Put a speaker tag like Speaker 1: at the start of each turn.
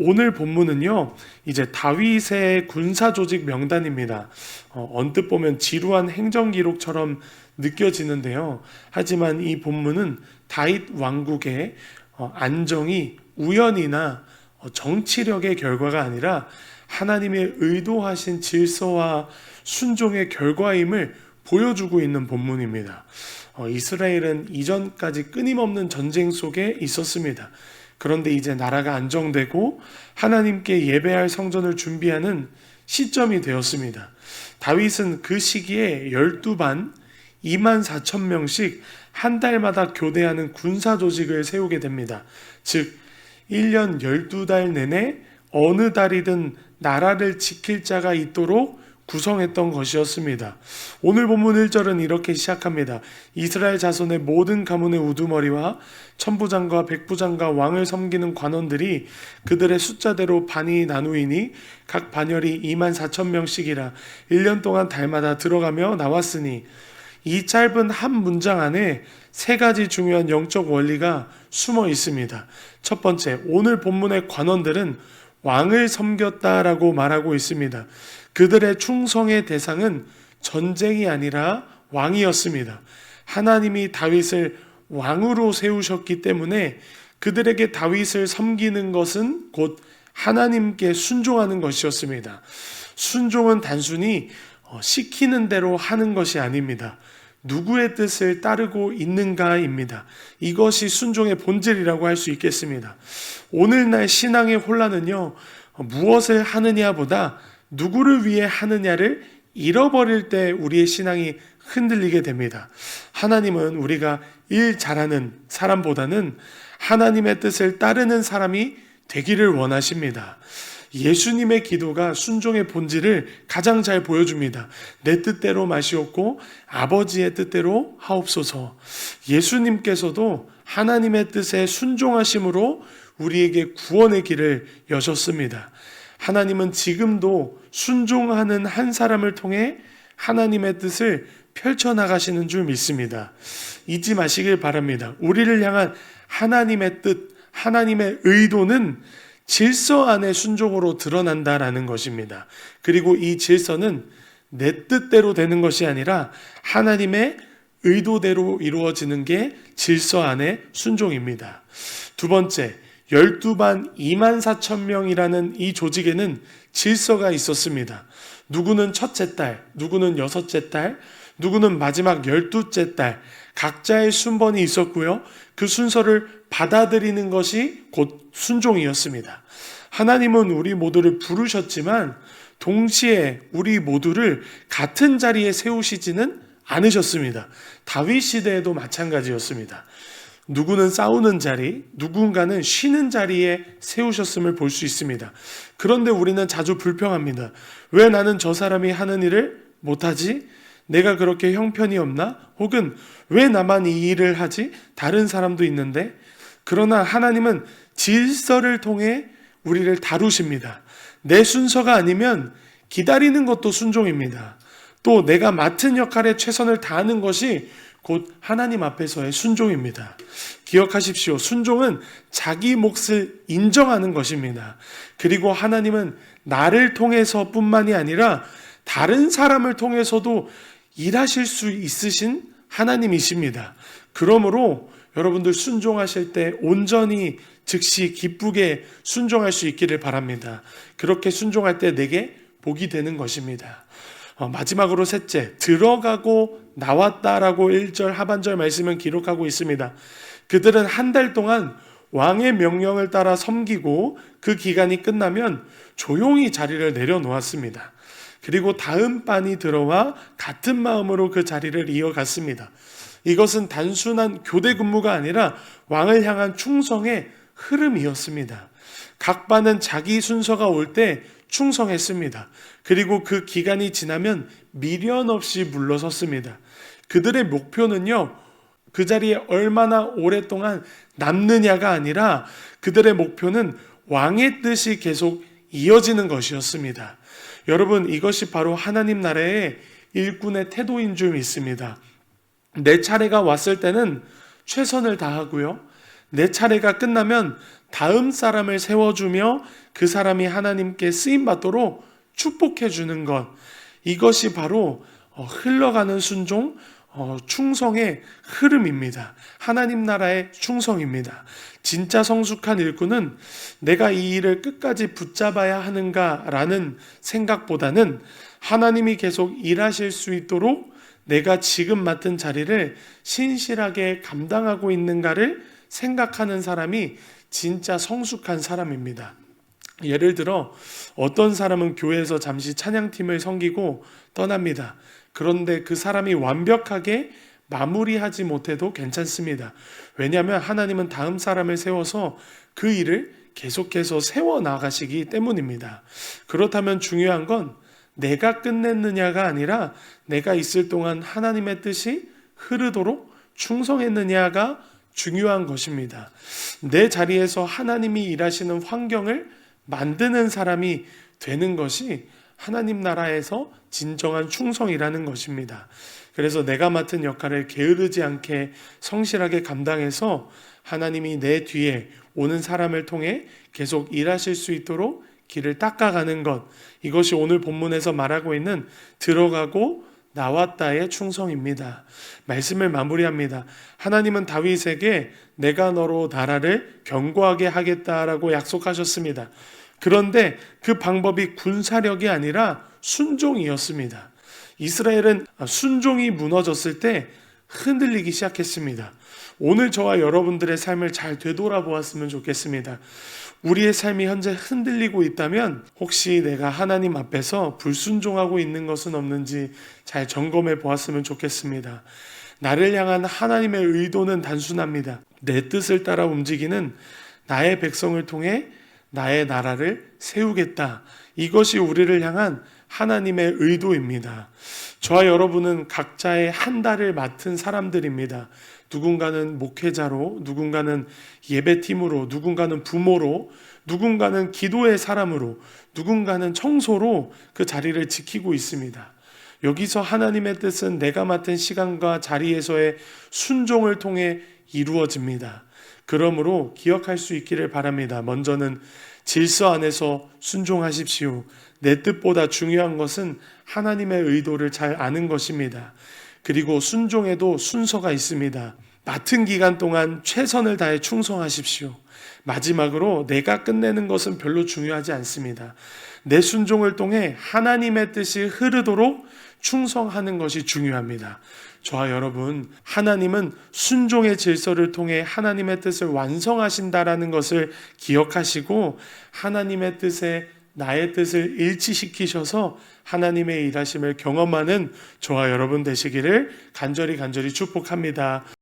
Speaker 1: 오늘 본문은요, 이제 다윗의 군사 조직 명단입니다. 언뜻 보면 지루한 행정 기록처럼 느껴지는데요. 하지만 이 본문은 다윗 왕국의 안정이 우연이나 정치력의 결과가 아니라 하나님의 의도하신 질서와 순종의 결과임을 보여주고 있는 본문입니다. 이스라엘은 이전까지 끊임없는 전쟁 속에 있었습니다. 그런데 이제 나라가 안정되고 하나님께 예배할 성전을 준비하는 시점이 되었습니다. 다윗은 그 시기에 12반 24,000명씩 한 달마다 교대하는 군사 조직을 세우게 됩니다. 즉 1년 12달 내내 어느 달이든 나라를 지킬 자가 있도록 구성했던 것이었습니다. 오늘 본문 1절은 이렇게 시작합니다. 이스라엘 자손의 모든 가문의 우두머리와 천부장과 백부장과 왕을 섬기는 관원들이 그들의 숫자대로 반이 나누이니 각 반열이 24,000명씩이라 1년 동안 달마다 들어가며 나왔으니, 이 짧은 한 문장 안에 세 가지 중요한 영적 원리가 숨어 있습니다. 첫 번째, 오늘 본문의 관원들은 왕을 섬겼다라고 말하고 있습니다. 그들의 충성의 대상은 전쟁이 아니라 왕이었습니다. 하나님이 다윗을 왕으로 세우셨기 때문에 그들에게 다윗을 섬기는 것은 곧 하나님께 순종하는 것이었습니다. 순종은 단순히 시키는 대로 하는 것이 아닙니다. 누구의 뜻을 따르고 있는가입니다. 이것이 순종의 본질이라고 할 수 있겠습니다. 오늘날 신앙의 혼란은요, 무엇을 하느냐보다 누구를 위해 하느냐를 잃어버릴 때 우리의 신앙이 흔들리게 됩니다. 하나님은 우리가 일 잘하는 사람보다는 하나님의 뜻을 따르는 사람이 되기를 원하십니다. 예수님의 기도가 순종의 본질을 가장 잘 보여줍니다. 내 뜻대로 마시옵고 아버지의 뜻대로 하옵소서. 예수님께서도 하나님의 뜻에 순종하심으로 우리에게 구원의 길을 여셨습니다. 하나님은 지금도 순종하는 한 사람을 통해 하나님의 뜻을 펼쳐나가시는 줄 믿습니다. 잊지 마시길 바랍니다. 우리를 향한 하나님의 뜻, 하나님의 의도는 질서 안에 순종으로 드러난다라는 것입니다. 그리고 이 질서는 내 뜻대로 되는 것이 아니라 하나님의 의도대로 이루어지는 게 질서 안의 순종입니다. 두 번째, 12반 24,000명이라는 이 조직에는 질서가 있었습니다. 누구는 첫째 달, 누구는 여섯째 달, 누구는 마지막 12째 달, 각자의 순번이 있었고요. 그 순서를 받아들이는 것이 곧 순종이었습니다. 하나님은 우리 모두를 부르셨지만 동시에 우리 모두를 같은 자리에 세우시지는 않으셨습니다. 다윗 시대에도 마찬가지였습니다. 누구는 싸우는 자리, 누군가는 쉬는 자리에 세우셨음을 볼 수 있습니다. 그런데 우리는 자주 불평합니다. 왜 나는 저 사람이 하는 일을 못하지? 내가 그렇게 형편이 없나? 혹은 왜 나만 이 일을 하지? 다른 사람도 있는데? 그러나 하나님은 질서를 통해 우리를 다루십니다. 내 순서가 아니면 기다리는 것도 순종입니다. 또 내가 맡은 역할에 최선을 다하는 것이 곧 하나님 앞에서의 순종입니다. 기억하십시오. 순종은 자기 몫을 인정하는 것입니다. 그리고 하나님은 나를 통해서 뿐만이 아니라 다른 사람을 통해서도 일하실 수 있으신 하나님이십니다. 그러므로 여러분들 순종하실 때 온전히 즉시 기쁘게 순종할 수 있기를 바랍니다. 그렇게 순종할 때 내게 복이 되는 것입니다. 마지막으로 셋째, 들어가고 나왔다라고 1절 하반절 말씀은 기록하고 있습니다. 그들은 한 달 동안 왕의 명령을 따라 섬기고 그 기간이 끝나면 조용히 자리를 내려놓았습니다. 그리고 다음 반이 들어와 같은 마음으로 그 자리를 이어갔습니다. 이것은 단순한 교대 근무가 아니라 왕을 향한 충성의 흐름이었습니다. 각 반은 자기 순서가 올 때 충성했습니다. 그리고 그 기간이 지나면 미련 없이 물러섰습니다. 그들의 목표는요, 그 자리에 얼마나 오랫동안 남느냐가 아니라 그들의 목표는 왕의 뜻이 계속 이어지는 것이었습니다. 여러분, 이것이 바로 하나님 나라의 일꾼의 태도인 줄 믿습니다. 내 차례가 왔을 때는 최선을 다하고요. 내 차례가 끝나면 다음 사람을 세워주며 그 사람이 하나님께 쓰임받도록 축복해 주는 것. 이것이 바로 흘러가는 순종, 충성의 흐름입니다. 하나님 나라의 충성입니다. 진짜 성숙한 일꾼은 내가 이 일을 끝까지 붙잡아야 하는가라는 생각보다는 하나님이 계속 일하실 수 있도록 내가 지금 맡은 자리를 신실하게 감당하고 있는가를 생각하는 사람이 진짜 성숙한 사람입니다. 예를 들어 어떤 사람은 교회에서 잠시 찬양팀을 섬기고 떠납니다. 그런데 그 사람이 완벽하게 마무리하지 못해도 괜찮습니다. 왜냐하면 하나님은 다음 사람을 세워서 그 일을 계속해서 세워나가시기 때문입니다. 그렇다면 중요한 건 내가 끝냈느냐가 아니라 내가 있을 동안 하나님의 뜻이 흐르도록 충성했느냐가 중요한 것입니다. 내 자리에서 하나님이 일하시는 환경을 만드는 사람이 되는 것이 하나님 나라에서 진정한 충성이라는 것입니다. 그래서 내가 맡은 역할을 게으르지 않게 성실하게 감당해서 하나님이 내 뒤에 오는 사람을 통해 계속 일하실 수 있도록 길을 닦아가는 것, 이것이 오늘 본문에서 말하고 있는 들어가고 나왔다의 충성입니다. 말씀을 마무리합니다. 하나님은 다윗에게 내가 너로 나라를 견고하게 하겠다라고 약속하셨습니다. 그런데 그 방법이 군사력이 아니라 순종이었습니다. 이스라엘은 순종이 무너졌을 때 흔들리기 시작했습니다. 오늘 저와 여러분들의 삶을 잘 되돌아보았으면 좋겠습니다. 우리의 삶이 현재 흔들리고 있다면 혹시 내가 하나님 앞에서 불순종하고 있는 것은 없는지 잘 점검해 보았으면 좋겠습니다. 나를 향한 하나님의 의도는 단순합니다. 내 뜻을 따라 움직이는 나의 백성을 통해 나의 나라를 세우겠다. 이것이 우리를 향한 하나님의 의도입니다. 저와 여러분은 각자의 한 달을 맡은 사람들입니다. 누군가는 목회자로, 누군가는 예배팀으로, 누군가는 부모로, 누군가는 기도의 사람으로, 누군가는 청소로 그 자리를 지키고 있습니다. 여기서 하나님의 뜻은 내가 맡은 시간과 자리에서의 순종을 통해 이루어집니다. 그러므로 기억할 수 있기를 바랍니다. 먼저는 질서 안에서 순종하십시오. 내 뜻보다 중요한 것은 하나님의 의도를 잘 아는 것입니다. 그리고 순종에도 순서가 있습니다. 맡은 기간 동안 최선을 다해 충성하십시오. 마지막으로 내가 끝내는 것은 별로 중요하지 않습니다. 내 순종을 통해 하나님의 뜻이 흐르도록 충성하는 것이 중요합니다. 저와 여러분, 하나님은 순종의 질서를 통해 하나님의 뜻을 완성하신다라는 것을 기억하시고 하나님의 뜻에 나의 뜻을 일치시키셔서 하나님의 일하심을 경험하는 저와 여러분 되시기를 간절히 축복합니다.